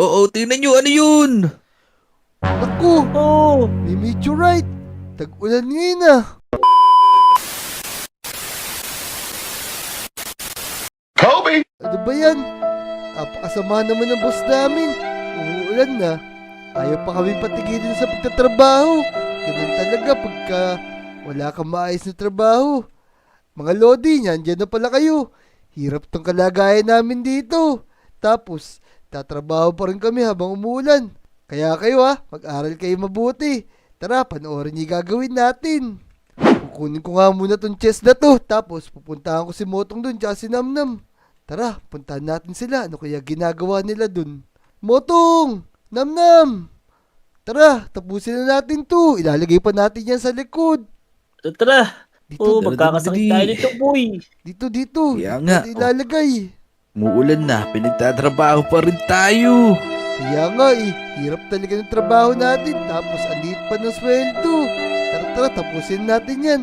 Oo, tingnan nyo, ano yun? Naku, Oh, may meteorite. Tag-ulan ngayon ah. Ano ba yan? Apakasama naman ng boss namin. Umuulan na. Ayaw pa kami patigilin sa pagtatrabaho. Ganun talaga pagka wala kang maayos na trabaho. Mga Lodi, nandyan na pala kayo. Hirap tong kalagayan namin dito. Tapos, tatrabaho pa rin kami habang umuulan. Kaya kayo mag-aral kayo mabuti. Tara, panoorin niyo gagawin natin. Kukunin ko nga muna tong chest na to. Tapos, pupuntahan ko si Motong dun tsaka si Namnam. Tara, puntahan natin sila. Ano kaya ginagawa nila dun? Motong! Namnam! Tara, tapusin na natin to. Ilalagay pa natin yan sa likod. tara. Dito, Magkakasakit tayo nito, boy. dito. Kaya Dito nga, natin ilalagay. Umuulan na, pinagtatrabaho pa rin tayo. Kaya nga hirap talaga ng trabaho natin. Tapos, andit pa ng sweldo. Tara, tapusin natin yan.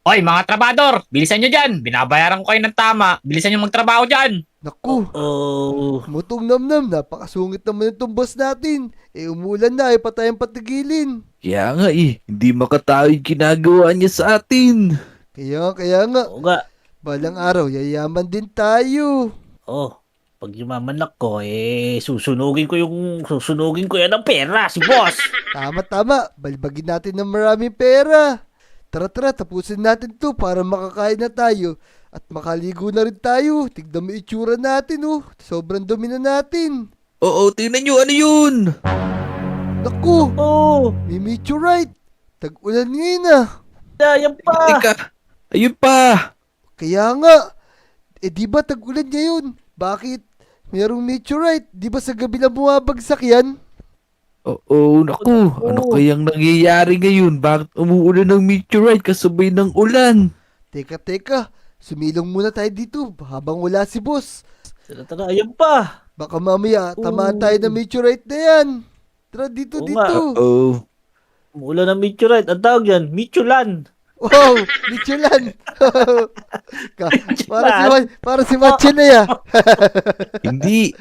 Hoy, mga trabador, bilisan nyo dyan. Binabayaran ko kayo ng tama. Bilisan nyo magtrabaho dyan. Naku, Oh, Motong Namnam, napakasungit naman itong boss natin. Umulan na, pa tayong patigilin. Kaya nga hindi makatayo yung ginagawa niya sa atin. Kaya nga, oo nga. balang araw, yayaman din tayo. Oh, pag yumaman ako, susunugin ko yan ng pera, si boss. Tama, balbagin natin ng maraming pera. Tara, tapusin natin to para makakain na tayo. At makaligo na rin tayo. Tignan mo itsura natin Sobrang dumi na natin. Oo, tingnan nyo, ano yun? Naku, Oh, may meteorite. Tag-ulan ngayon yan pa. Teka, ayun pa. Kaya nga, di ba tag-ulan ngayon? Bakit mayroong meteorite? Di ba sa gabi lang bumabagsak yan? Oo, naku, ano kayang nangyayari ngayon? Bakit umuulan ng meteorite kasabay ng ulan? Teka, sumilong muna tayo dito habang wala si boss. Tara, yan pa. Baka mamaya tamaan Oo. tayo ng meteorite na yan. Tara dito. Oo nga. Oo. Umulan ng meteorite. Ang tawag yan, Michulan. Wow, Michelan. para si Macho na ya. Hindi,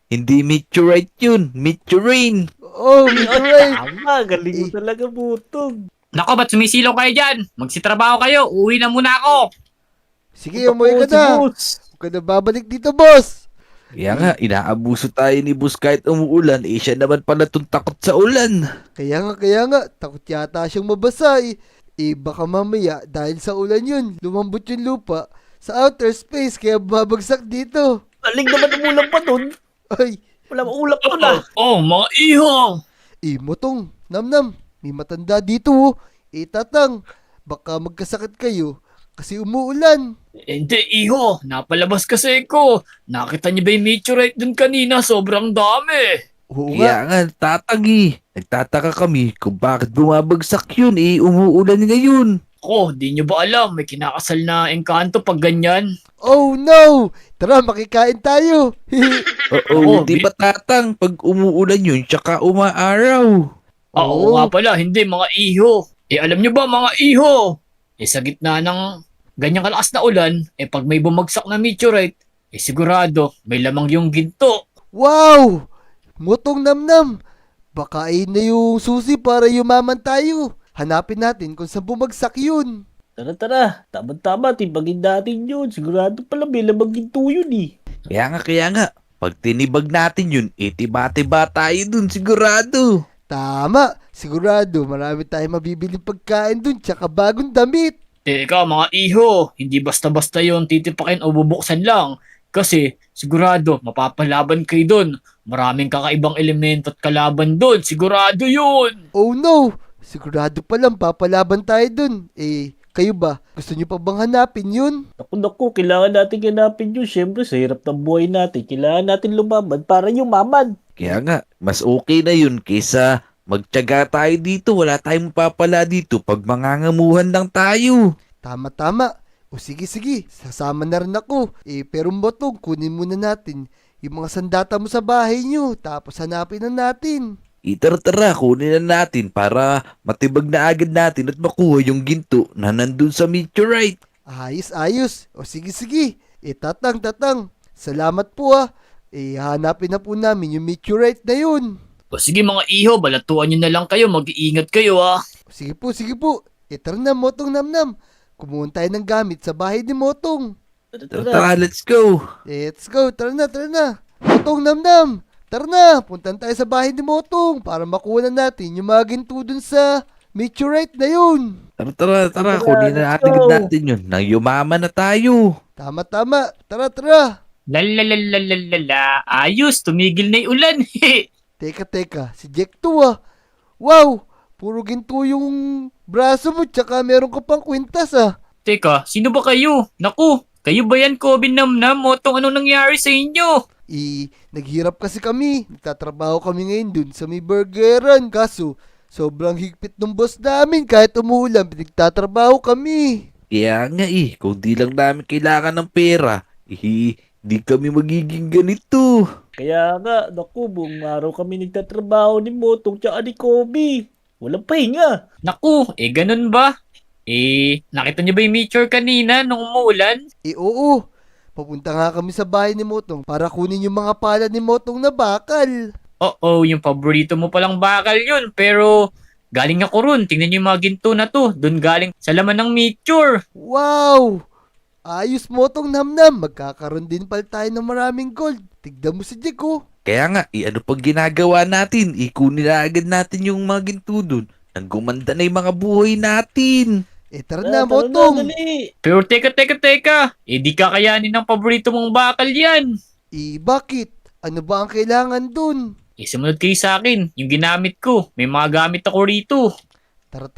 hindi meteorite yun, meteorine. Oh, meteorite. Tama, galing mo talaga, butog. Nako, ba't sumisilaw kayo dyan? Magsitrabaho kayo. Uwi na muna ako. Sige, umuwi ka Si na. boss. Huwag ka na babalik dito, boss. Kaya nga, inaabuso tayo ni boss kahit umuulan, siya naman pala itong takot sa ulan. Kaya nga, takot yata siyang mabasa baka mamaya, dahil sa ulan yun, lumambot yung lupa sa outer space, kaya babagsak dito. Galing naman umulan pa dun. Ay, Wala maulap ko na. Oh, mga iho. Motong, Namnam, may matanda dito Tatang, baka magkasakit kayo kasi umuulan. Hindi, iho. Napalabas kasi ko. Nakita niyo ba yung meteorite dun kanina? Sobrang dami. Oo Kaya nga, nga, nagtataka kami kung bakit bumabagsak yun, umuulan ngayon. Ako, di nyo ba alam? May kinakasal na engkanto pag ganyan. oh no! Tara, makikain tayo. Oo, Oo, hindi ba tatang pag umuulan yun, tsaka umaaraw? Oo Oo. nga pala, hindi mga iho. Alam nyo ba mga iho? Sa gitna ng ganyang kalakas na ulan, pag may bumagsak na meteorite, sigurado may lamang yung ginto. Wow! Motong Namnam, baka na yung susi para yumaman tayo. Hanapin natin kung saan bumagsak yun. Tara. Tama-tama, tibagin natin yun. Sigurado pala may lamang ginto yun eh. Kaya nga, pag tinibag natin yun, tiba-tiba tayo dun, sigurado. Tama, sigurado marami tayong mabibiling pagkain dun tsaka bagong damit. Teka mga iho, hindi basta-basta yon titipakin o bubuksan lang. Kasi sigurado mapapalaban kayo doon. Maraming kakaibang elemento at kalaban doon. Sigurado yun. Oh no, sigurado palang papalaban tayo dun. Kayo ba? Gusto nyo pa bang hanapin yun? Naku, kailangan natin ganapin yun. Siyempre, sa hirap ng buhay natin, kailangan natin lumaban para yumaman. Kaya nga, mas okay na yun kaysa magtiyaga tayo dito, wala tayong mapapala dito pag mangangamuhan lang tayo. Tama. O sige, sasama na rin ako. Pero Motong, kunin muna natin yung mga sandata mo sa bahay nyo. Tapos hanapin na natin. Tara, kunin na natin para matibag na agad natin at makuha yung ginto na nandun sa meteorite. Ayos. O sige. Tatang. Salamat po hanapin na po namin yung meteorite na yun. O sige mga iho, balatuan nyo na lang kayo, mag-iingat kayo ah. Sige po, sige po. Tara na, Motong Namnam. Kumuha tayo ng gamit sa bahay ni Motong. Tara, let's go. Let's go, tara na, tara na. Motong Namnam, tara na. Puntan tayo sa bahay ni Motong para makuha na natin yung mga ginto dun sa meteorite na yun. Tara, Tara, kunin na let's go. natin yun. Nang yumaman na tayo. Tama, tama. Tara, tara. Lalalalala, ayos, tumigil na yung ulan. Teka, si Jack to ah. Wow, puro ginto yung braso mo tsaka meron ka pang kwintas ah. Teka, sino ba kayo? Naku, kayo ba yan, Kobe Namnam? Motong anong nangyari sa inyo? Naghirap kasi kami. Nagtatrabaho kami ngayon dun sa may burgeran. Kaso, sobrang higpit ng boss namin. Kahit umuulan, pinagtatrabaho kami. Kaya nga kung di lang namin kailangan ng pera, di kami magiging ganito. Kaya nga, naku, buong araw kami nagtatrabaho ni Motong tsaka ni Kobe. Walang pahinga. Naku, ganun ba? Nakita niyo ba yung meteor kanina nung umuulan? Oo. Papunta nga kami sa bahay ni Motong para kunin yung mga pala ni Motong na bakal. Oo, yung paborito mo palang bakal yun. Pero galing ako ron. Tingnan niyo yung mga ginto na to. Doon galing sa laman ng meteor. Wow! Ayos, Motong Namnam. Magkakaroon din pala tayo ng maraming gold. Tignan mo si Jack oh. Kaya nga, ano pang ginagawa natin? Ikunin na agad natin yung mga ginto dun. Nang gumanda na yung mga buhay natin. Tara na, Tara Motong. na, dali. Pero teka. Di kakayanin ng paborito mong bakal yan. Bakit? Ano ba ang kailangan dun? Sumunod kayo sa akin. Yung ginamit ko. May mga gamit ako rito. Tara.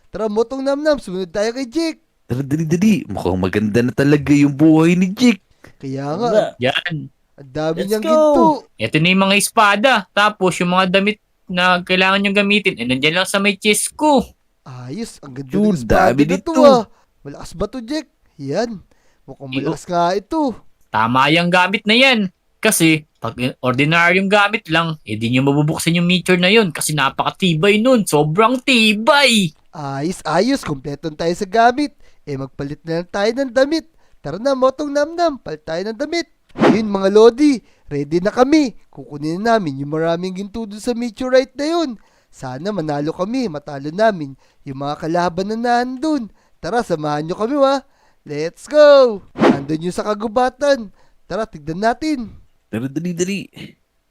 Tara, Motong Namnam. Sumunod tayo kay Jack. Tara, dali. Mukhang maganda na talaga yung buhay ni Jake. Kaya nga, Tara. Yan. ang dami Let's niyang go. ginto. Ito na yung mga espada. Tapos yung mga damit na kailangan yung gamitin. Nandyan lang sa may chest ko. Ayos, ang ganda Dude, ng espada dami na to nito. ah. Malakas ba to, Jack? Yan. Mukhang malakas nga ito. Tama yung gamit na yan. Kasi pag ordinaryong gamit lang, di nyo mabubuksan yung meteor na yun kasi napakatibay nun. Sobrang tibay. Ayos. Kompleto tayo sa gamit. Magpalit na lang tayo ng damit. Tara na, Motong Namnam. Palit tayo ng damit. Yun, mga Lodi. Ready na kami. Kukunin na namin yung maraming ginto dun sa meteorite na yun. Sana manalo kami. Matalo namin yung mga kalaban na nandun. Tara, samahan nyo kami wa. Let's go. Nandun yung sa kagubatan. Tara, tignan natin. Tara, dali.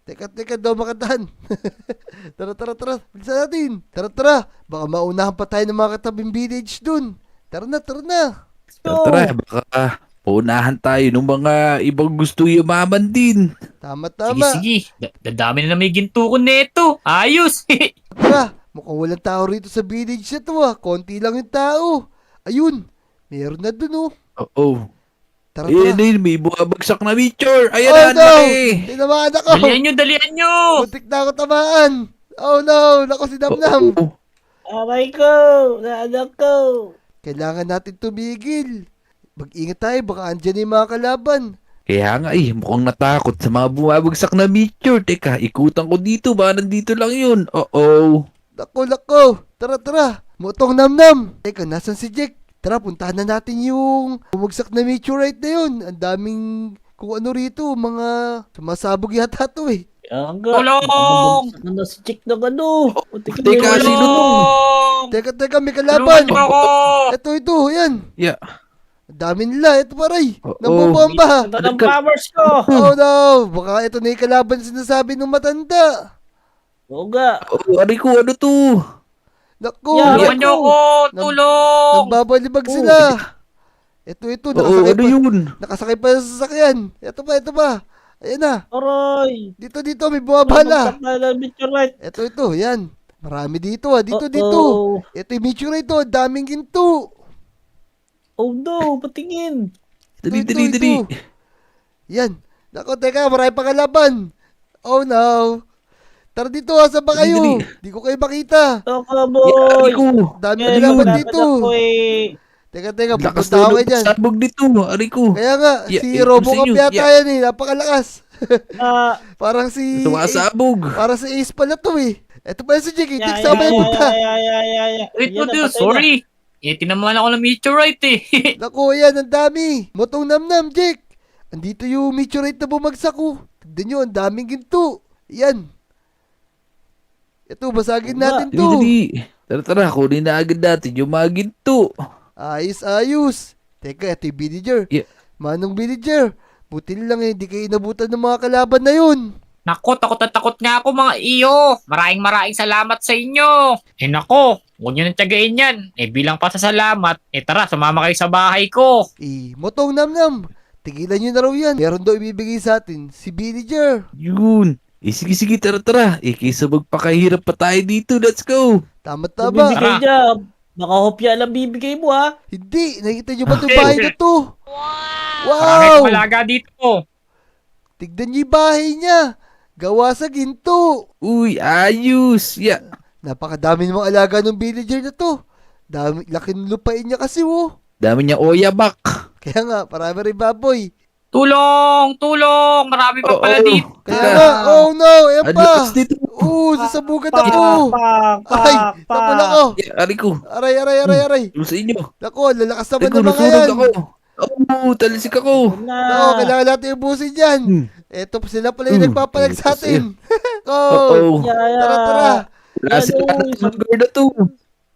Teka daw makatahan. Tara. Bilisan natin. Tara. Baka maunahan pa tayo ng mga katabing village dun. Tara na. Tara, baka paunahan tayo ng mga ibang gusto yumaman din. Tama. Sige. Dadami na may ginto ko neto. Ayos. Tara, mukhang walang tao rito sa village na to ah. Konti lang yung tao. Ayun, meron na dun oh. Oo. Tara. Ayun, may bumabagsak na meteor. Ayan Oh na, no! laki. Tinamaan ako! Dalian nyo. Muntik na ako tamaan! Oh no! Nako si Namnam! Oo. Aray ko! Naanak ko! Kailangan natin tumigil. Mag-ingat tayo, baka andyan yung mga kalaban. Kaya nga mukhang natakot sa mga bumabagsak na meteor. Teka, ikutan ko dito, ba nandito lang yun. Oo. Nako! Tara! Motong Namnam! Teka, nasan si Jack? Tara, puntahan na natin yung bumagsak na meteorite na yun. Ang daming kung ano rito, mga sumasabog yata to eh. Kaya nga. Tulong! Nakabagsak na si Chick ng ano. Muntik na Teka, yun. sino to? Teka, may kalaban! Tulungan nyo ako. Ito, yan. Yeah. Ang dami nila, ito paray. Oo. Nambobomba. Ito ng powers ko. Oh no, baka ito na yung kalaban sinasabi ng matanda. Oo nga. Oo, aray ko, ano to? Naku, Yeah, Tulungan nyo ako. Tulong. nambabalibag sila. Ito, Oo, ano yun? nakasakay pa sa sasakyan. Ito pa. Ayan na. Aray. Dito, may bumabala. Bumagsak na ng meteorite. Ito, yan. Marami dito ah. Dito. Uh-oh. Ito yung meteorite ito. Daming ginto. Oh no, patingin. Dali. Yan. Naku, teka, marami pa kalaban. Oh no. Tara dito, asa ba Dali, kayo? dali. Di ko kayo makita. Toko Yeah, boy. aray ko. Dami Eh, kalaban lapit dito. ako eh. Teka, Lakas pupunta ako na kayo dyan. sabog dito, aray ko. Kaya nga, Yeah, si eh, Robocop gusto nyo, yata yeah. yan eh. Napakalakas. Ah, Parang si... Sumasabog. Parang si Ace pala to eh. Ito pa si Jake. Jake, yeah, sama yung punta. Ito, dude. Sorry. Tinamaan ako ng meteorite eh. Naku, yan. Ang dami. Motong Namnam, Jake. andito yung meteorite na bumagsak ko. Tignan nyo, ang daming ginto. Yan. Ito, basagin natin to. Dali. Tara, kunin na agad natin yung mga ginto. Ayos. Teka, ito yung villager. Yeah. Manong villager. Buti lang hindi kayo inabutan ng mga kalaban na yun. Nako, takot na takot nga ako mga iyo. Maraming salamat sa inyo. Nako, huwag nyo nang tiyagain yan. Bilang pasasalamat, tara, sumama kayo sa bahay ko. Motong namnam. Tigilan nyo na raw yan. Meron daw ibibigay sa atin si villager. Yun. Sige, tara. Kaysa magpakahirap pa tayo dito, let's go. Tama-tama. Bibigay niya. Baka hopya lang bibigay mo ha. Hindi, nakita nyo ba itong bahay na to? Marami Wow! malaga dito. Tignan nyo yung bahay niya. Gawa sa ginto. Uy, ayos. Yeah. Napakadami ng mga alaga ng villager na to. Laki ng lupain niya kasi Dami niya oyabak. Kaya nga, parami rin baboy. Tulong! Marami pa pala Oo. dito. Kaya nga, oh no, ayan Ano pa. kas dito? Sasabugan ako. Ay, napula ko. Yeah, ari ko. Aray. Ano sa inyo? Nako, lalakas naman Ay ko, ng mga nasunog yan. ako. Oo, talisik ako. Nako, kailangan natin ubusin dyan. Eto, sila pala yung nagpapalag sa atin. Oo. Tara. Wala sila ng guard na to.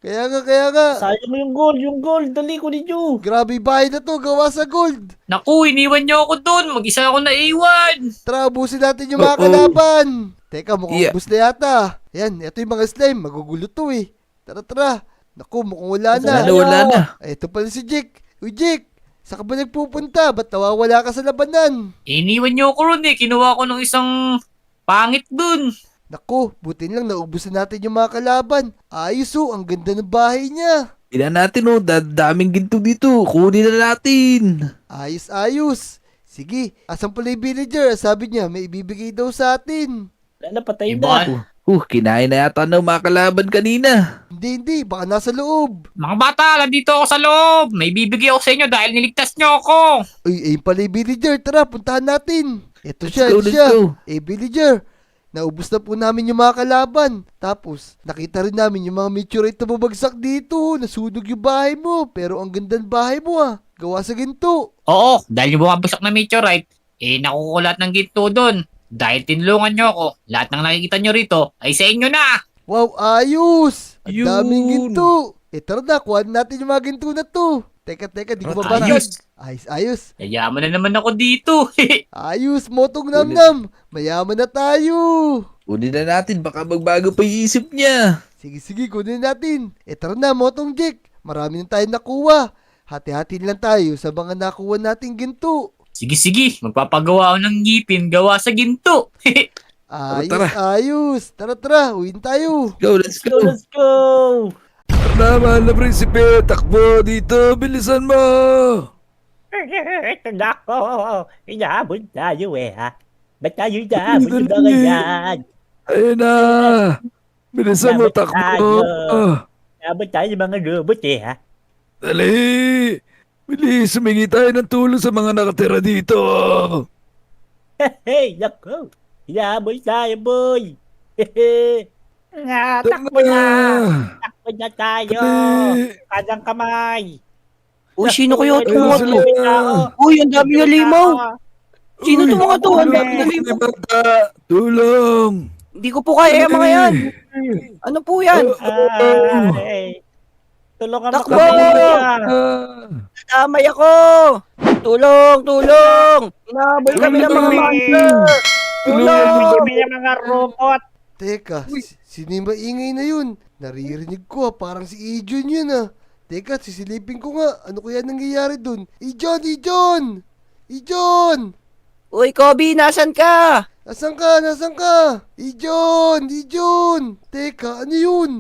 Kaya nga. Sayang mo yung gold. Dali ko ninyo. Grabe yung bahay na to, gawa sa gold. Naku, iniwan nyo ako dun. Mag-isa ako naiwan. Tara, ubusin natin yung mga Oo. kalaban. Teka, mukhang Yeah. ubus na yata. Yan, ito yung mga slime. Magugulo to eh. Tara. Naku, mukhang wala na. Wala na. Ito pala si Jake. Uy, Jake, saan ka ba nagpupunta? Ba't nawawala ka sa labanan? Iniwan nyo ako ron Kinuha ko ng isang pangit dun. Naku, buti lang naubusan natin yung mga kalaban. Ayos ang ganda ng bahay niya. Tignan natin daming ginto dito. Kunin na natin. Ayos. Sige, asan pala yung villager? Sabi niya, may ibibigay daw sa atin. Wala na, patay Iba. na. Kinain na yata ng mga kalaban kanina. Hindi, baka nasa loob. Mga bata, nandito ako sa loob. May bibigay ako sa inyo dahil niligtas nyo ako. Uy, ayun pala yung villager. Tara, puntahan natin. Ito siya, Let's go. villager. Naubos na po namin yung mga kalaban. Tapos, nakita rin namin yung mga meteorite na bumagsak dito. Nasunog yung bahay mo. Pero ang ganda ng bahay mo Gawa sa ginto. Oo, dahil yung bumabagsak na meteorite, nakukulat ng ginto dun. Dahil tinulungan nyo ako, lahat ng nakikita nyo rito ay sa inyo na. Wow, ayos! Ang Yun. daming ginto. Tara na, kuha natin yung mga ginto na to. Teka, di ko mabasa. Ayos. Ayos. Yayaman na naman ako dito. Ayos, motong namnam. Mayaman na tayo. Kunin na natin. Baka magbago pa yung isip niya. Sige, kunin natin. Tara na, motong Jake. Marami na tayong nakuha. Hati-hati lang tayo sa mga nakuha nating ginto. Sige, magpapagawa ako ng ngipin gawa sa ginto. Ayos. Tara, uwin tayo. Let's go. Let's go. Mahal na prinsipe. Takbo dito. Bilisan mo. Ito na ako. Inaabot tayo ha. Ba't tayo inaabot yung mga yan? Ayun na. Bilisan mo. Takbo. Inaabot tayo yung mga robot ha. Dali. Bilis. Sumingi tayo ng tulong sa mga nakatira dito. Hey, nako. Inaabot tayo, boy. Takbo na tayo. Dali. Kanyang kamay. Uy, sino kaya ito Ayun mga sila. to? Uy, ang dami ng limaw. Sino to mga to? Ang dami ng limaw. Bata, tulong. Hindi ko po kaya yung mga yan. Ano po yan? Ay. Tulungan mo Takbo! kami. Nadamay ako. Tulong! Inahabol kami ng mga monster. Tulong! Kami yung mga robot. Teka, sino yung maingay na yun? Naririnig ko parang si Ijon yun Teka, sisilipin ko nga. Ano kaya nangyayari dun? Ijon! Uy, Kobe, nasan ka? Nasaan ka? Ijon! Teka, ano yun?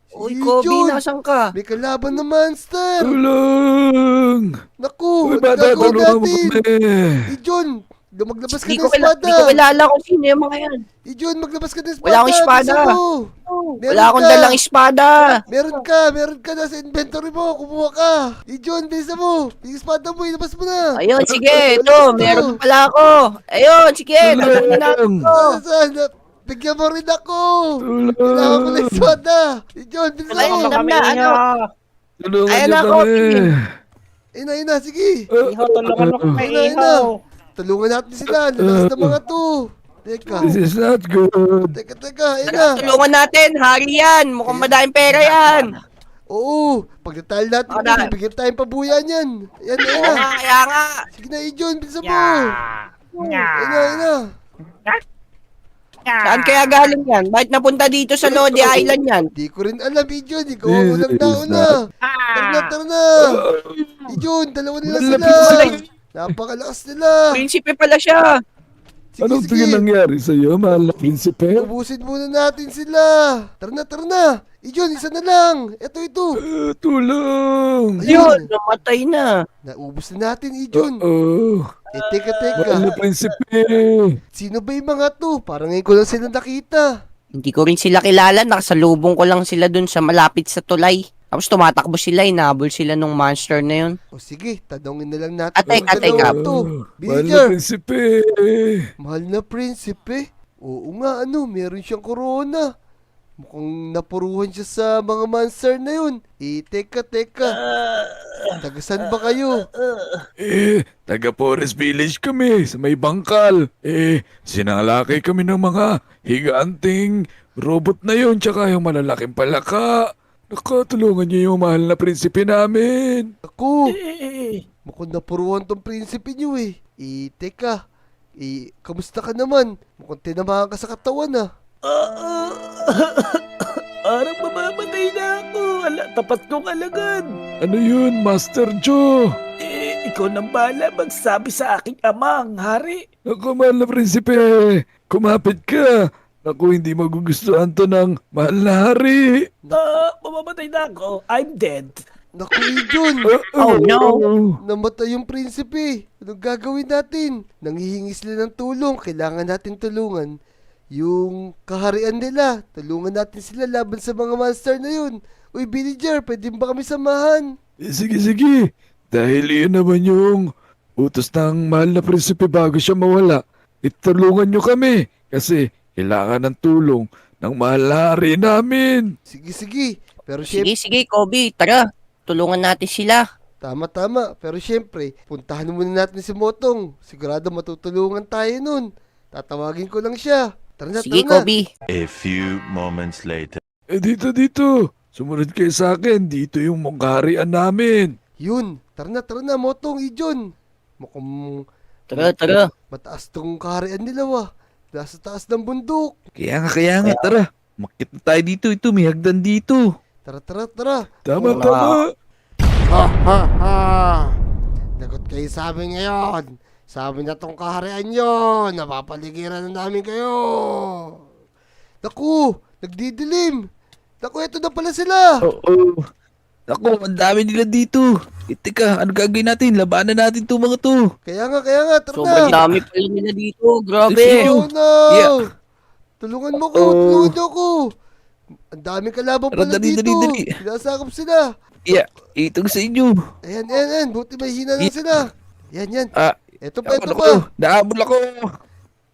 Si Uy, Kobe, Ijon! nasan ka? May kalaban na monster! Tulong. Naku, Uy, bata, nagagawa tulungan mo natin! kami. Ijon, maglabas ka Hindi ng ko espada! kilala kung sino yung mga yan. Ijon, maglabas ka ng espada! Wala akong espada. Gusto mo? Meron Wala akong ka. dalang espada. Meron ka na sa inventory mo, kumuha ka! Ijon, bilisan mo! Yung espada mo, ilabas mo na! Ayun, sige, ito, meron pala ako. Ayun, sige, tatanungin natin ko. Saan? Bigyan mo rin ako! Tulong. Kailangan ko ng espada! Ijon, bilisan Ayun, mo! alam na, ano. Tulungan Ayan niyo ako, kami. sige. Ayun na, sige. Iho, tulungan mo kami, Ayun Iho. na. Tulungan natin sila. Lalakas na mga to. Teka. This is not good. Teka. Ayun na. Tulungan natin, hari yan. Mukhang madaming pera yan. Oo. Pag natalo natin, Wala. bibigyan tayong pabuyan yan. Ayan Oo na. nga, kaya nga. Sige na, Ijon. Bisa mo. Ayun na. Saan kaya galing yan? Bakit napunta dito sa Lodi Island yan? Di ko rin alam, Ijon. Ikaw ang unang nauna. Tara na. Ijon, dalawa nila sila. Napakalakas nila. Prinsipe pala siya. Anong tingin nangyari sa'yo, mahal na prinsipe? Ubusin muna natin sila. Tara na. Ijon, isa na lang. Ito. Tulong! Yun, namatay na. Naubos na natin, Ijon. Teka. Mahal na prinsipe! Sino ba yung mga to? Parang ngayon ko lang sila nakita. Hindi ko rin sila kilala. Nakasalubong ko lang sila dun sa malapit sa tulay. Tapos tumatakbo sila, inabol sila nung monster na yun. O sige, tanongin na lang natin. Atay, kung atay dalawa ka. to. Mahal na Villager, prinsipe! mahal na prinsipe. Oo nga, meron siyang corona. Mukhang napuruhan siya sa mga monster na yun. Teka. Tagasan ba kayo? Taga Forest Village kami sa may bangkal. Sinalakay kami ng mga higanting robot na yun tsaka yung malalaking palaka. Nakatulungan niyo yung mahal na prinsipe namin. Ako, mukhang napuruhan tong prinsipe niyo eh. Teka. Kamusta ka naman? Mukhang tinamaan ka sa katawan ah. Parang mamamatay na ako. Tapat kong alagad. Ano yun, Master Joe? Ikaw nang bahala magsabi sa aking amang, hari. Ako, mahal na prinsipe. Kumapit ka. Ako, hindi magugustuhan to ng mahal na hari. Mamamatay na ako. I'm dead. Naku, Ijon. Oh, no. Namatay yung prinsipe. Anong gagawin natin? Nanghihingi sila ng tulong. Kailangan natin tulungan yung kaharian nila. Tulungan natin sila laban sa mga monster na yun. Uy, Villager, pwede ba kami samahan? Sige. Dahil iyon naman yung utos ng mahal na prinsipe bago siya mawala. Itulungan nyo kami kasi kailangan ng tulong ng mahal na hari namin. Sige. Pero syempre, Sige, Kobe. Tara, tulungan natin sila. tama. Pero syempre, puntahan muna natin si Motong. Sigurado matutulungan tayo nun. Tatawagin ko lang siya. Tara na. Sige, Kobe. A few moments later. Dito. Sumunod kayo sa akin. Dito yung kaharian namin. Yun. Tara na, Motong, Ijon. Mukhang Tara. mataas tong kaharian nila wah. Nasa taas ng bundok. Kaya nga, tara. Makit na tayo dito. Ito, may hagdan dito. Tara. Tama. Nagot kayo sa amin ngayon. Sabi na tong kaharian nyo. Napapaligiran na namin kayo. Naku, nagdidilim. Naku, eto na pala sila. Oo. Ako, ang dami nila dito. Teka, ano gagawin natin? Labanan natin itong mga to. Kaya nga, tara Sobrang na. dami pala nila dito. Grabe. Sige. Oh no! Yeah. Tulungan mo ko, Ang daming kalaban Tara, pala dali. dito. Sinasakop sila. Yeah, itong sa inyo. Ayan. Buti may hina lang sila. Yan. Ito pa. Naabol ako.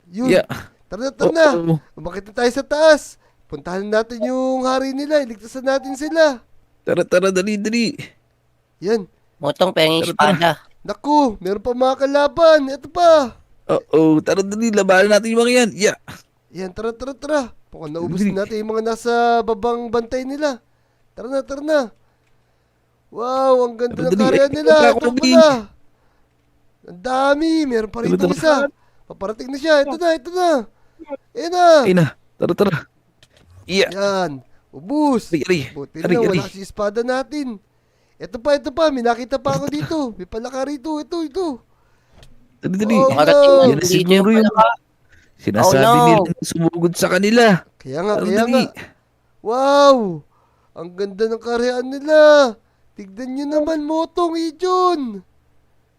Yun. Yeah. Tara na. Oo. Umakit na tayo sa taas. Puntahan natin yung hari nila. Iligtasan natin sila. Tara, dali. Yan. Motong penging espada. Naku, meron pa mga kalaban. Ito pa. Oo, tara dali. Labanan natin yung mga yan. Yeah. Yan, tara. Mukhang naubos na natin yung mga nasa babang bantay nila. Tara na. Wow, ang ganda ng Tara, dali. karya nila. Ay, Ito Kobe. pala. Ang dami. Meron pa rin Tara. isa. Paparating na siya. Ito na. Ay na. Tara. Yeah. Yan. Ubus. Ari. Buti na wala si espada natin. Ito pa. May nakita pa ako dito. May palaka rito. Ito. Dali. Oh, Makarating no. na Yan na dito siguro yung yung sinasabi Oh, no. nila sumugod sa kanila. Kaya nga. Dali. Wow. Ang ganda ng karyaan nila. Tignan nyo naman, Motong, Ijon.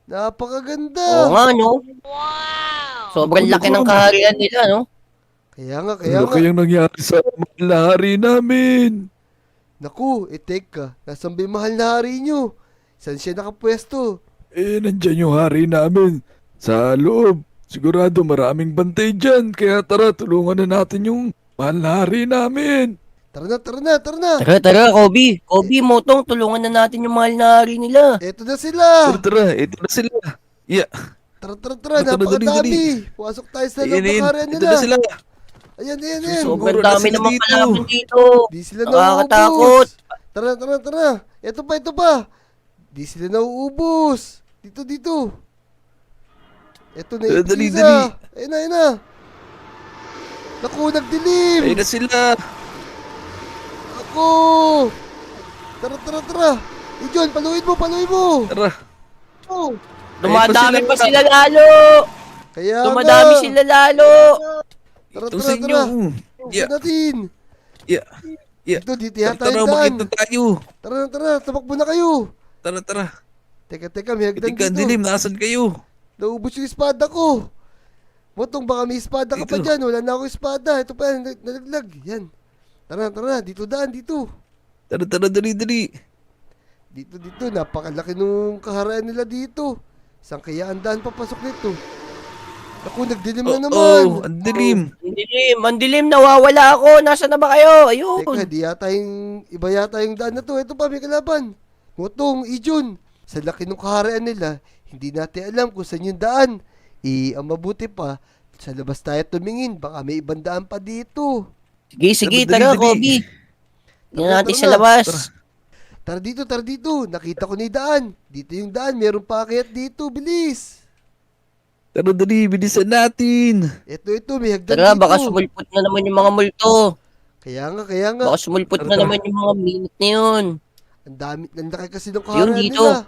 Napakaganda. Oo nga, no? Sobrang laki ng kaharian nila, no? Kaya nga. Ano kayang nangyari sa mahal na hari namin? Naku, teka. Nasaan ba yung mahal na hari nyo? Saan siya nakapwesto? Nandyan yung hari namin. Sa loob. Sigurado maraming bantay dyan. Kaya tara, tulungan na natin yung mahal na hari namin. Tara na, tara na, tara na. Tara, Kobe. Kobe, Motong, tulungan na natin yung mahal na hari nila. Eto na sila. Tara, ito na sila. Yeah. Tara, tara, tara. Tara, dali, Napakadami. Pasok tayo sa loob ng harian Ito nila. na sila. Ayan, ayan, ayan. Sobrang Siguro na dami sila naman dito. kalaban dito. Di sila Nakakatakot. nauubos. Tara, tara, tara. Ito pa. Di sila nauubos. Dito. Ito na yung Dali, isa. dali. Ayun na. Naku, nagdilim. Ayun na sila. Ako. Tara. John, paluin mo. Tara. Oh. Dumadami Ayun pa pa sila lalo. Kaya Dumadami sila lalo. Tara, Ito sa inyo. Buksan natin. Yeah. Dito yata Tara, yung daan. makita tayo. Tara, tamakbo na kayo. Tara. Teka, may hagdan Tika, dito. dilim, nasan kayo? Naubos yung espada ko. Motong, baka may espada ka pa Dito. dyan. Wala na ako espada. Ito pa, nalaglag. Yan. Tara, dito daan, dito. Tara, dali. Dito, napakalaki nung kaharaan nila dito. Saan kaya ang daan papasok nito? Naku, nagdilim na naman. ang dilim. Ang dilim, nawawala ako. Nasaan na ba kayo? Ayun. Teka, iba yata yung daan na to. Ito pa, may kalaban. Motong, Ijon. Sa laki nung kaharaan nila, hindi natin alam kung saan yung daan. Ang mabuti pa, sa labas tayo tumingin. Baka may ibang daan pa dito. Sige, Tara, tara, dali. Kobe. Tingnan natin Tara sa na. labas. Tara dito. Nakita ko na yung daan. Dito yung daan. Meron pa akyat dito. Bilis. Tara, dali, bilisan natin. Ito. May hagdan Tara, dito. baka sumulpot na naman yung mga multo. Kaya nga. Baka sumulpot na Tara. naman yung mga minute na yun. Ang laki kasi ng Yun, kaharaan dito. nila.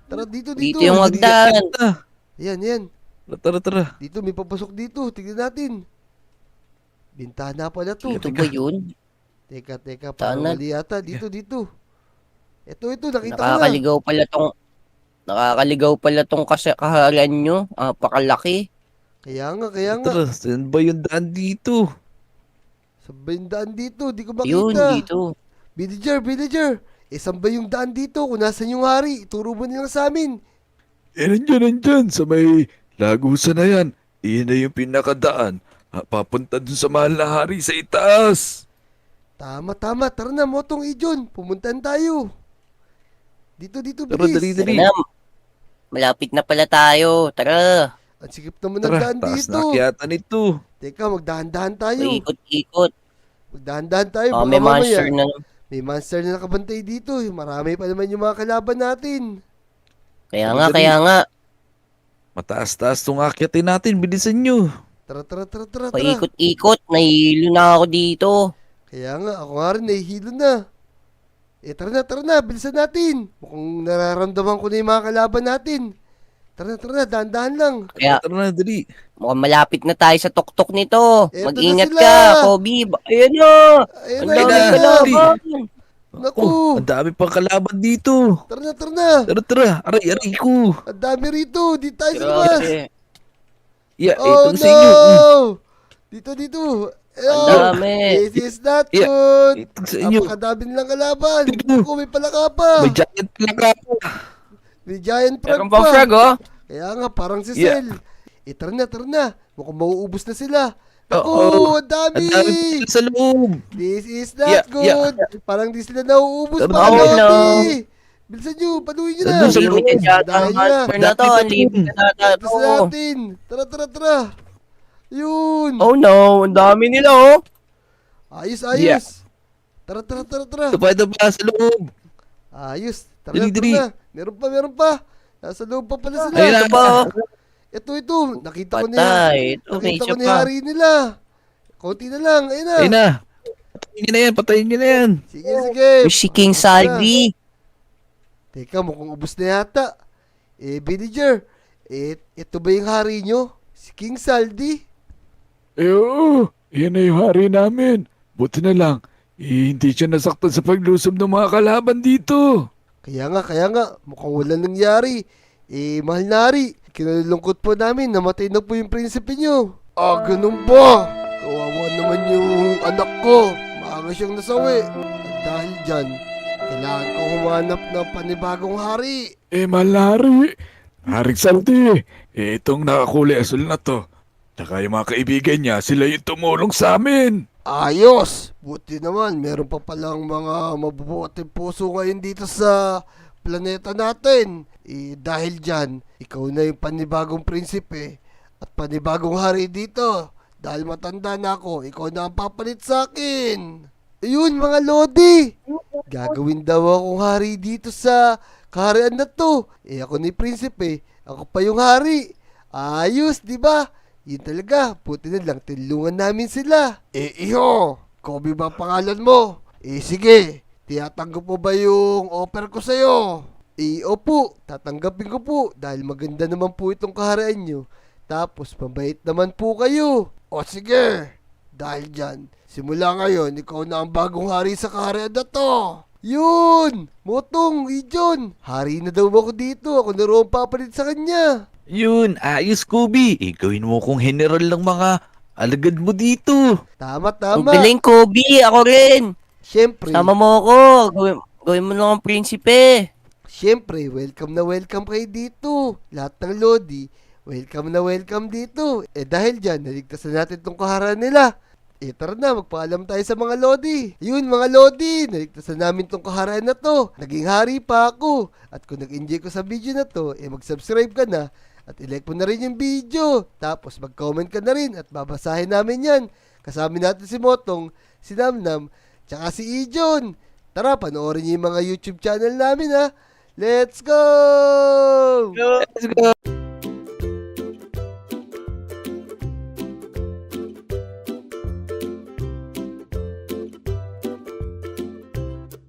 Tara, dito. Dito yung Dali, hagdan. Yan. Tara. Dito, may papasok dito. Tignan natin. Bintana pala to. Ito ba yun? Teka. Parang Saan na? mali yata. Dito. Ito. Nakita ko na. Nakakaligaw pala tong kahalan nyo. Pakalaki. Kaya nga. Tara, saan ba yung daan dito? Sabay yung daan dito. Di ko Yun, makita. dito. Villager. Saan ba yung daan dito? Kung nasan yung hari, turo mo nilang sa amin. Nandyan, sa may lagusan na yan. Iyan na yung pinakadaan. Papunta dun sa mahal na hari sa itaas. Tama. Tara na, Motong Ijon. Pumuntan tayo. Dito, Tara, bilis. dali. Tara na. Malapit na pala tayo. Tara. Ang sikip naman ng Tara, daan taas dito. na akyatan ito. Teka, magdahan-dahan tayo. Ikot-ikot. Magdahan-dahan tayo. Oh, baka may mamaya, monster na. May monster na nakabantay dito. Marami pa naman yung mga kalaban natin. Kaya Dali. nga. Mataas-taas tong akyatin natin. Bilisan nyo. Tara. Paikot-ikot. Nahihilo na ako dito. Kaya nga, ako nga rin, nahihilo na. Tara na, bilisan natin. Mukhang nararamdaman ko na yung mga kalaban natin. Tara na, dahan-dahan lang. Kaya Tara na, dali. mukhang malapit na tayo sa tuktok nito. Eto Mag-ingat na sila. ka, Kobe. Ayan na. Ayun Ang na, dami ayun na. kalaban. Naku, Ang dami pang kalaban dito. tara na. Tara. Aray ko. Ang dami rito, di tayo sa labas. Grabe. Yeah, Oh ito sa inyo. no! Dito. Ang dami. This is not Yeah. good. Ito sa inyo. Napakadami nilang kalaban. Dito. Naku, may palaka pa. May giant plaka pa. May giant frog Meron pang pa. frog, oh. Kaya nga, parang si Yeah. Sel. Tara na. Mukhang mauubos na sila. Naku, Oo. ang dami. Ang dami pa sa loob. This is not Yeah, good. Parang di sila nauubos. Tara, Parang oh, no. dami. Bilisan nyo, paluin nyo na. Nandun sa loob. Unlimited yata ang Dahil na. monster na to. Unlimited na Ito to. sa natin. Tara. Yun. Oh no, ang dami nila, oh. Ayos. Yeah. Tara. Ito pa sa loob. Ayos. Tara Dali. na. Meron pa. Nasa loob pa pala sila. Ayun Ito na. pa, oh. Ito. Nakita ko Patay. Ito, may Nakita isa ko ni pa. hari nila. Konti na lang. Ayun na. Ayun na. Patayin nyo na yan. Sige. Uy, si King Salvi. Teka, mukhang ubos na yata. Villager. Ito ba yung hari nyo? Si King Saldi? Oo. Yan na yung hari namin. Buti na lang. Hindi siya nasaktan sa paglusob ng mga kalaban dito. Kaya nga. Mukhang wala nangyari. Mahal na hari. Kinalulungkot po namin. Namatay na po yung prinsipe nyo. Ganun ba? Kawawa naman yung anak ko. Maaga siyang nasawi. At dahil dyan, kailangan ko humanap ng panibagong hari. Mahal na hari. Haring Saldi. Itong nakakulay asul na to. Tsaka yung mga kaibigan niya, sila yung tumulong sa amin. Ayos! Buti naman, meron pa palang mga mabubuting puso ngayon dito sa planeta natin. Dahil dyan, ikaw na yung panibagong prinsipe at panibagong hari dito. Dahil matanda na ako, ikaw na ang papalit sa akin. Ayun mga lodi! Gagawin daw akong hari dito sa kaharian na to. Ako ni prinsipe, ako pa yung hari. Ayos, di ba? Yun talaga, puti na lang, tinulungan namin sila. Iho, Kobe ba pangalan mo? Sige, tiyatanggap mo ba yung offer ko sa'yo? Opo, tatanggapin ko po dahil maganda naman po itong kaharian nyo. Tapos, mabait naman po kayo. O sige, dahil dyan, simula ngayon, ikaw na ang bagong hari sa kaharian na to. Yun! Motong, Ijon! Hari na daw ako dito, ako na roon papalit sa kanya. Yun, ayos, Kobe. Gawin mo kong general ng mga alagad mo dito. Tama, Ang tama. galing, Kobe. Ako rin. Siyempre, Sama mo ako. Gawin mo lang ang prinsipe. Siyempre, welcome na welcome kayo dito. Lahat ng Lodi, welcome na welcome dito. Dahil dyan, naligtasan natin tong kaharaan nila. Tara na, magpaalam tayo sa mga Lodi. Yun mga Lodi, naligtasan namin tong kaharaan na to. Naging hari pa ako. At kung nag-enjoy ko sa video na to, mag-subscribe ka na. At i-like mo na rin yung video. Tapos mag-comment ka na rin at babasahin namin yan. Kasama natin si Motong, si Namnam, tsaka si Ijon. Tara, panoorin niyo yung mga YouTube channel namin ha. Let's go! Let's go.